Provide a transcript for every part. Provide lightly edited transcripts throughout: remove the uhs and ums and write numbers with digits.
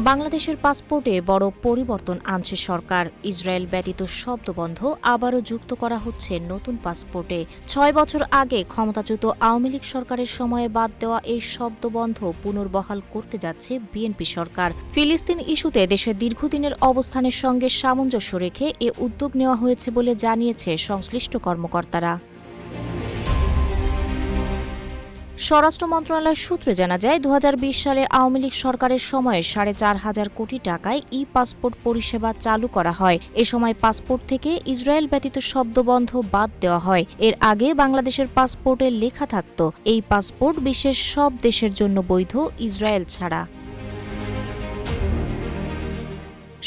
বাংলাদেশের পাসপোর্টে বড় পরিবর্তন আনছে সরকার। ইসরায়েল ব্যতীত শব্দবন্ধ আবারও যুক্ত করা হচ্ছে নতুন পাসপোর্টে। ৬ বছর আগে ক্ষমতাচ্যুত আওয়ামী লীগ সরকারের সময়ে বাদ দেওয়া এই শব্দবন্ধ পুনর্বহাল করতে যাচ্ছে বিএনপি সরকার। ফিলিস্তিন ইস্যুতে দেশের দীর্ঘদিনের অবস্থানের সঙ্গে সামঞ্জস্য রেখে এ উদ্যোগ নেওয়া হয়েছে বলে জানিয়েছে সংশ্লিষ্ট কর্মকর্তারা। স্বরাষ্ট্র মন্ত্রণালয়ের সূত্রে জানা যায়, ২০২০ সালে আওয়ামী লীগ সরকারের সময়ে ৪.৫ কোটি টাকায় ই পাসপোর্ট পরিষেবা চালু করা হয়। এ সময় পাসপোর্ট থেকে ইসরায়েল ব্যতীত শব্দবন্ধ বাদ দেওয়া হয়। এর আগে বাংলাদেশের পাসপোর্টে লেখা থাকত, এই পাসপোর্ট বিশ্বের সব দেশের জন্য বৈধ, ইসরায়েল ছাড়া।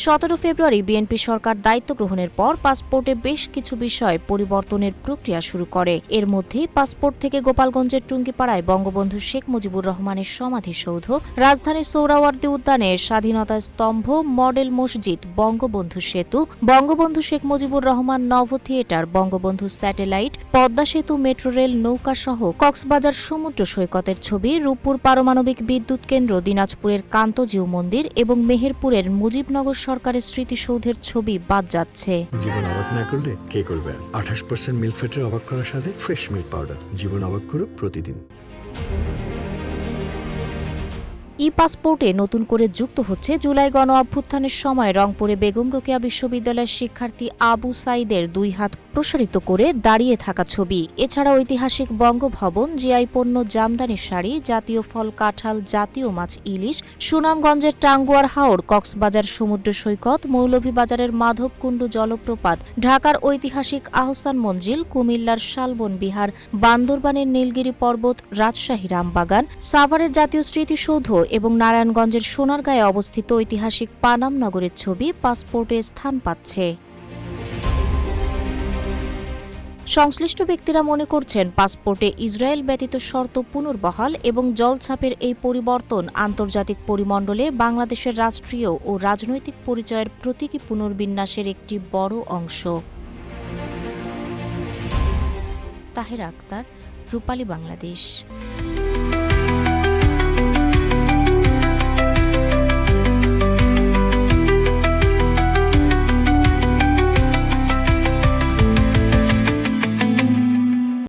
১৭ ফেব্রুয়ারি বিএনপি সরকার দায়িত্ব গ্রহণের পর পাসপোর্টে বেশ কিছু বিষয় পরিবর্তনের প্রক্রিয়া শুরু করে। এর মধ্যে পাসপোর্ট থেকে গোপালগঞ্জের টুঙ্গিপাড়ায় বঙ্গবন্ধু শেখ মুজিবুর রহমানের সমাধিসৌধ, রাজধানীর সোহরাওয়ার্দী উদ্যানে স্বাধীনতা স্তম্ভ, মডেল মসজিদ, বঙ্গবন্ধু সেতু, বঙ্গবন্ধু শেখ মুজিবুর রহমান নভ থিয়েটার, বঙ্গবন্ধু স্যাটেলাইট, পদ্মা সেতু, মেট্রো রেল, নৌকাসহ কক্সবাজার সমুদ্র সৈকতের ছবি, রূপপুর পারমাণবিক বিদ্যুৎ কেন্দ্র, দিনাজপুরের কান্তজিউ মন্দির এবং মেহেরপুরের মুজিবনগর সরকারের স্মৃতিসৌধের ছবি বাদ যাচ্ছে। জীবন অবাক না করলে কে করবে? 28% মিল্ক ফ্যাটের অবাক করার সাথে ফ্রেশ মিল্ক পাউডার। জীবন অবাক করুক প্রতিদিন। ই পাসপোর্টে নতুন করে যুক্ত হচ্ছে জুলাই গণ অভ্যুত্থানের সময় রংপুরে বেগম রোকেয়া বিশ্ববিদ্যালয়ের শিক্ষার্থী আবু সাইদের ২ হাত প্রসারিত করে দাঁড়িয়ে থাকা ছবি। এছাড়া ঐতিহাসিক বঙ্গভবন, জিআই পণ্য, জামদানির শাড়ি, জাতীয় ফল কাঁঠাল, জাতীয় মাছ ইলিশ, সুনামগঞ্জের টাঙ্গুয়ার হাওর, কক্সবাজার সমুদ্র সৈকত, মৌলভীবাজারের মাধবকুণ্ড জলপ্রপাত, ঢাকার ঐতিহাসিক আহসান মঞ্জিল, কুমিল্লার শালবন বিহার, বান্দরবানের নীলগিরি পর্বত, রাজশাহীর আমবাগান, সাভারের জাতীয় স্মৃতিসৌধ এবং নারায়ণগঞ্জের সোনারগাঁয়ে অবস্থিত ঐতিহাসিক পানাম নগরের ছবি পাসপোর্টে স্থান পাচ্ছে। সংশ্লিষ্ট ব্যক্তিরা মনে করছেন, পাসপোর্টে ইসরায়েল ব্যতীত শর্ত পুনর্বহাল এবং জলছাপের এই পরিবর্তন আন্তর্জাতিক পরিমণ্ডলে বাংলাদেশের রাষ্ট্রীয় ও রাজনৈতিক পরিচয়ের প্রতীকী পুনর্বিন্যাসের একটি বড় অংশ। তাহেরা আক্তার, রূপালী বাংলাদেশ।